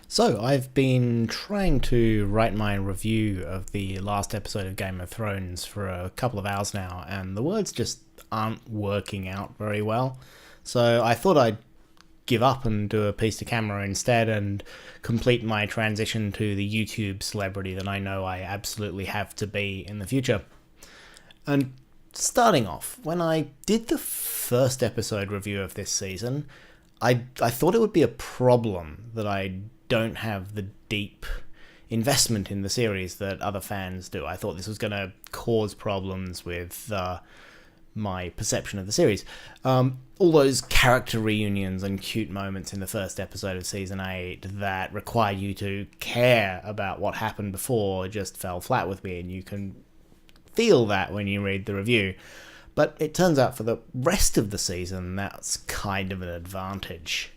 So, I've been trying to write my review of the last episode of Game of Thrones for a couple of hours now, and the words just aren't working out very well. So, I thought I'd give up and do a piece to camera instead and complete my transition to the YouTube celebrity that I know I absolutely have to be in the future. And starting off, when I did the first episode review of this season, I thought it would be a problem that I don't have the deep investment in the series that other fans do. I thought this was going to cause problems with my perception of the series. All those character reunions and cute moments in the first episode of Season 8 that require you to care about what happened before just fell flat with me, and you can feel that when you read the review. But it turns out for the rest of the season, that's kind of an advantage.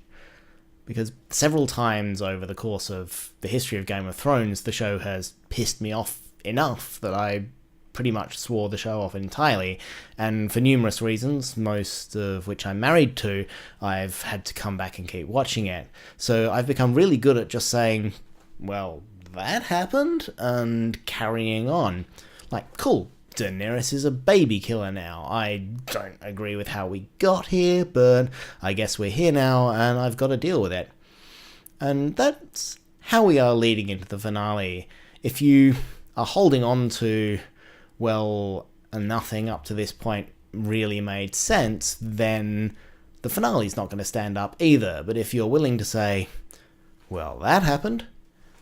Because several times over the course of the history of Game of Thrones, the show has pissed me off enough that I pretty much swore the show off entirely. And for numerous reasons, most of which I'm married to, I've had to come back and keep watching it. So I've become really good at just saying, well, that happened, and carrying on. Like, cool, Daenerys is a baby killer now. I don't agree with how we got here, but I guess we're here now, and I've got to deal with it. And that's how we are leading into the finale. If you are holding on to, well, nothing up to this point really made sense, then the finale's not going to stand up either. But if you're willing to say, well, that happened,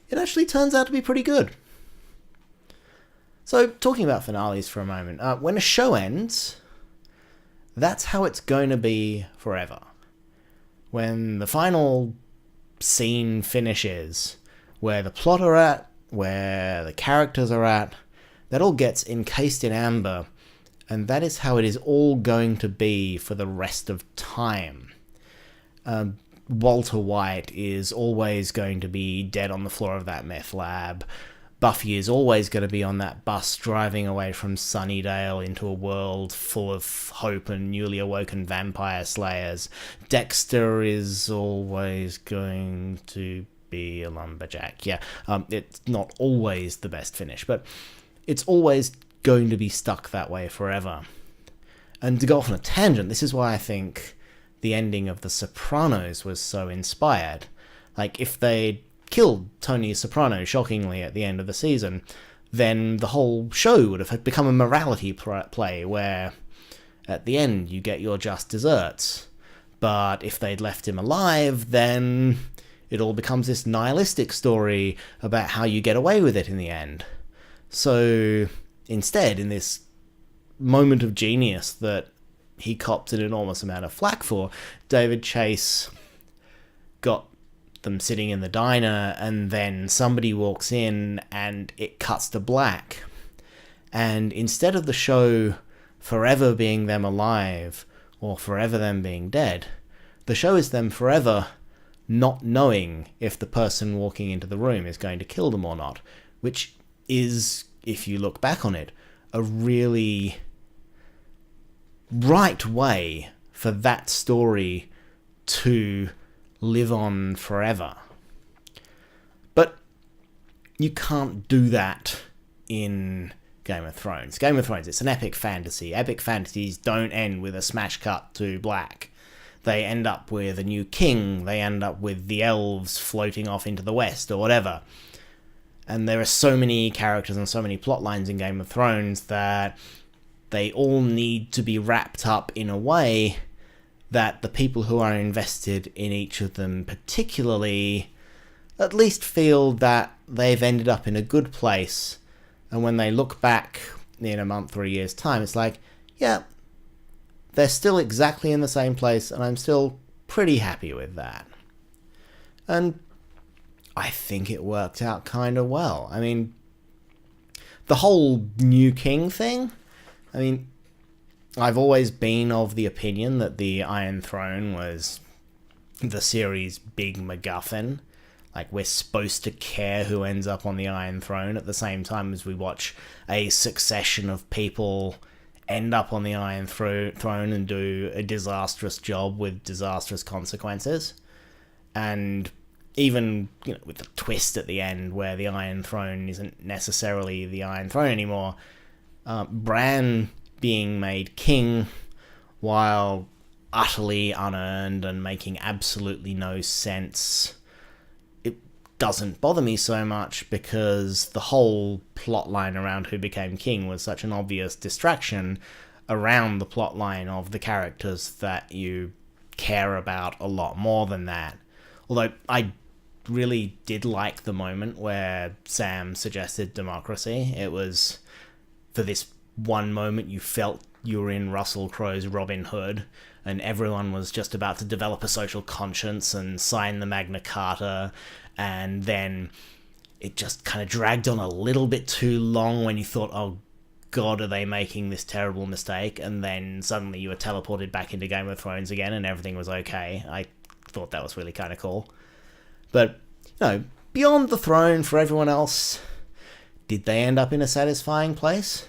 it actually turns out to be pretty good. So, talking about finales for a moment, when a show ends, that's how it's going to be forever. When the final scene finishes, where the plot are at, where the characters are at, that all gets encased in amber, and that is how it is all going to be for the rest of time. Walter White is always going to be dead on the floor of that meth lab. Buffy is always going to be on that bus driving away from Sunnydale into a world full of hope and newly awoken vampire slayers. Dexter is always going to be a lumberjack. Yeah, it's not always the best finish, but it's always going to be stuck that way forever. And to go off on a tangent, this is why I think the ending of The Sopranos was so inspired. Like, if they'd killed Tony Soprano shockingly at the end of the season, then the whole show would have become a morality play where at the end you get your just desserts. But if they'd left him alive, then it all becomes this nihilistic story about how you get away with it in the end. So instead, in this moment of genius that he copped an enormous amount of flack for, David Chase got them sitting in the diner, and then somebody walks in and it cuts to black. And instead of the show forever being them alive or forever them being dead, the show is them forever not knowing if the person walking into the room is going to kill them or not, which is, if you look back on it, a really right way for that story to live on forever. But you can't do that in Game of Thrones. Game of Thrones, it's an epic fantasy. Epic fantasies don't end with a smash cut to black. They end up with a new king, they end up with the elves floating off into the west, or whatever. And there are so many characters and so many plot lines in Game of Thrones that they all need to be wrapped up in a way that the people who are invested in each of them particularly at least feel that they've ended up in a good place, and when they look back in a month or a year's time, it's like, yeah, they're still exactly in the same place, and I'm still pretty happy with that. And I think it worked out kind of well. I mean, the whole new king thing, I mean, I've always been of the opinion that the Iron Throne was the series' big MacGuffin. Like, we're supposed to care who ends up on the Iron Throne at the same time as we watch a succession of people end up on the Iron Throne and do a disastrous job with disastrous consequences. And even with the twist at the end where the Iron Throne isn't necessarily the Iron Throne anymore, Bran being made king, while utterly unearned and making absolutely no sense, it doesn't bother me so much because the whole plotline around who became king was such an obvious distraction around the plotline of the characters that you care about a lot more than that. Although I really did like the moment where Sam suggested democracy. It was, for this one moment, you felt you were in Russell Crowe's Robin Hood, and everyone was just about to develop a social conscience and sign the Magna Carta, and then it just kind of dragged on a little bit too long when you thought, oh god, are they making this terrible mistake? And then suddenly you were teleported back into Game of Thrones again and everything was okay. I thought that was really kind of cool. But, beyond the throne for everyone else, did they end up in a satisfying place?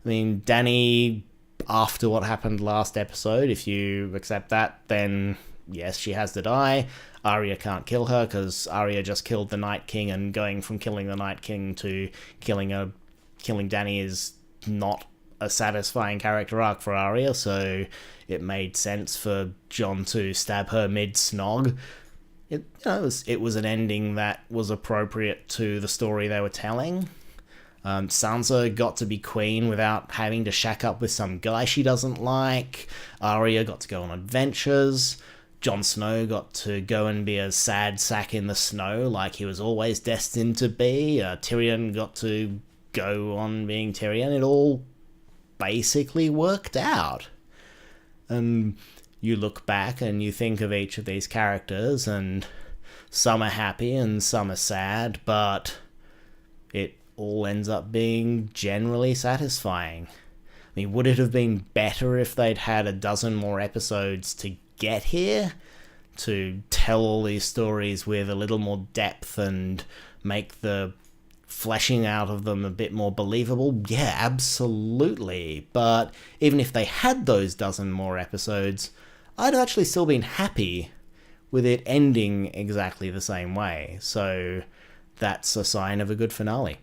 I mean, Dany, after what happened last episode, if you accept that, then yes, she has to die. Arya can't kill her because Arya just killed the Night King, and going from killing the Night King to killing Dany is not a satisfying character arc for Arya, so it made sense for Jon to stab her mid-snog. It was an ending that was appropriate to the story they were telling. Sansa got to be queen without having to shack up with some guy she doesn't like. Arya got to go on adventures. Jon Snow got to go and be a sad sack in the snow like he was always destined to be. Tyrion got to go on being Tyrion. It all basically worked out. And you look back and you think of each of these characters, and some are happy and some are sad, but it all ends up being generally satisfying. I mean, would it have been better if they'd had a dozen more episodes to get here, to tell all these stories with a little more depth and make the fleshing out of them a bit more believable? Yeah, absolutely. But even if they had those dozen more episodes, I'd actually still been happy with it ending exactly the same way. So that's a sign of a good finale.